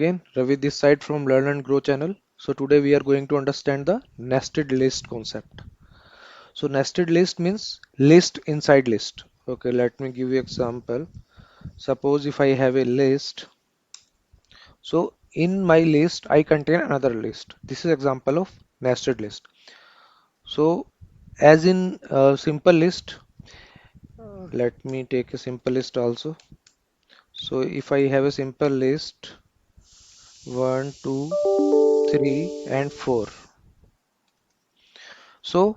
Again, Ravi this side from Learn and Grow channel. So today we are going to understand the nested list concept. So nested list means list inside list. Okay, let me give you example. Suppose if I have a list, so in my list I contain another list. This is example of nested list. So as in a simple list, let me take a simple list also. So if I have a simple list 1, 2, 3 and 4. So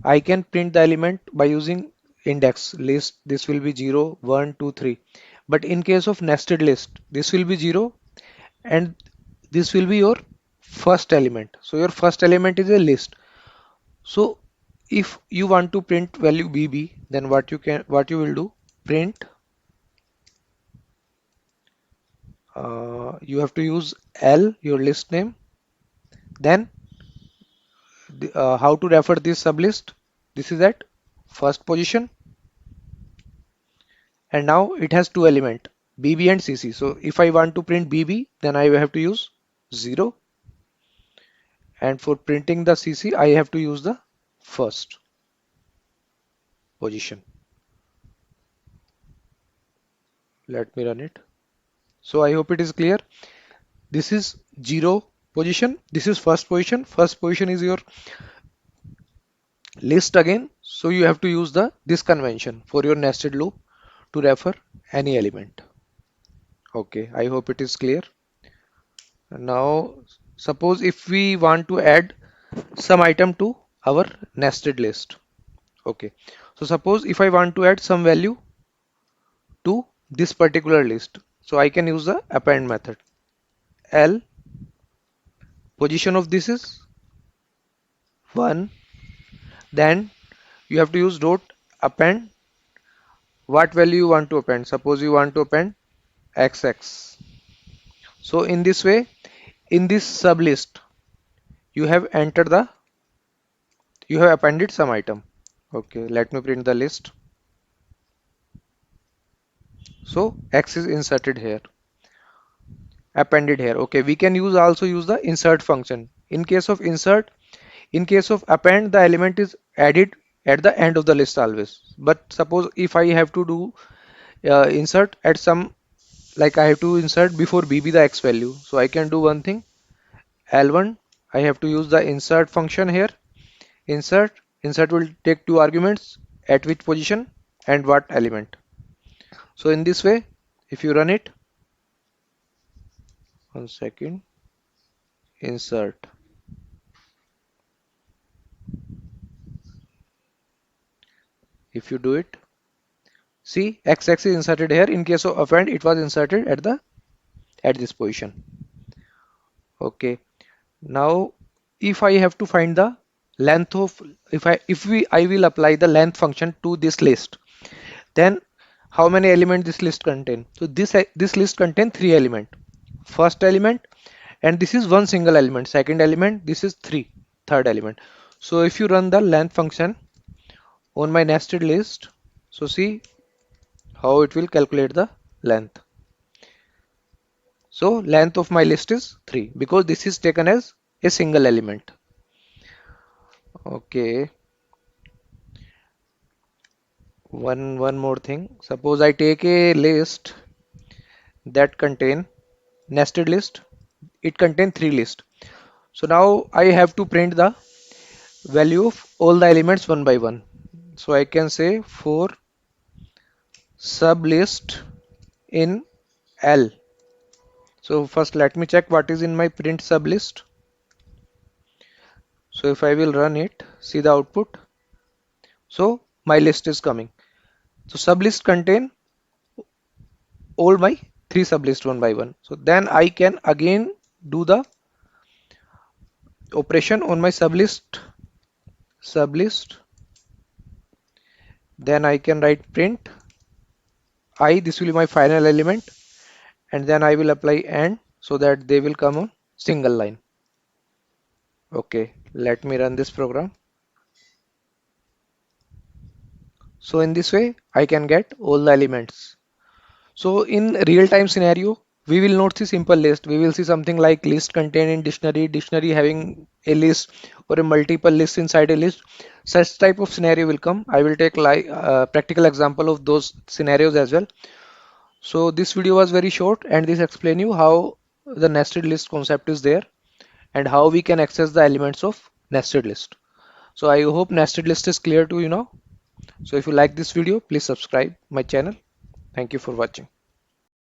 I can print the element by using index list. This will be 0, 1, 2, 3. But in case of nested list, this will be 0 and this will be your first element. So your first element is a list. So if you want to print value bb, then what you will do, print, you have to use L, your list name. Then how to refer this sublist? This is at first position. And now it has two element bb and cc. So if I want to print bb, then I have to use 0, and for printing the cc I have to use the first position. Let me run it. So I hope it is clear. This is 0 position, this is first position. First position is your list again, so you have to use the this convention for your nested loop to refer any element. Okay, I hope it is clear. Now suppose if we want to add some item to our nested list. Okay, so suppose if I want to add some value to this particular list, so I can use the append method. L, position of this is 1, then you have to use dot append. What value you want to append? Suppose you want to append xx. So in this way, in this sublist, you have entered the, you have appended some item. Okay, let me print the list. So x is inserted here, appended here. Okay, we can use also use the insert function. In case of insert, in case of append, the element is added at the end of the list always. But suppose if I have to do insert at some, like I have to insert before bb the x value, so I can do one thing. L1, I have to use the insert function here. Insert will take two arguments, at which position and what element. So in this way, if you run it, one second, insert. If you do it, see x is inserted here. In case of append, it was inserted at the at this position. Okay. Now, if I have to find the length of, if I will apply the length function to this list, then how many elements this list contain? So this list contain three element. First element, and this is one single element. Second element, this is three. Third element. So if you run the length function on my nested list, so see how it will calculate the length. So length of my list is 3 because this is taken as a single element. Okay, one more thing. Suppose I take a list that contain nested list. It contain three lists. So now I have to print the value of all the elements one by one. So I can say for sublist in L. So first let me check what is in my print sublist. So if I will run it, see the output. So my list is coming. So sublist contain all my three sublist one by one. So then I can again do the operation on my sublist. Then I can write print I, this will be my final element, and then I will apply AND so that they will come on single line. Okay, let me run this program. So in this way I can get all the elements. So in real time scenario, we will not see simple list. We will see something like list contained in dictionary, dictionary having a list or a multiple list inside a list. Such type of scenario will come. I will take like practical example of those scenarios as well. So this video was very short and this explain you how the nested list concept is there and how we can access the elements of nested list. So I hope nested list is clear to you now. So if you like this video, please subscribe my channel. Thank you for watching.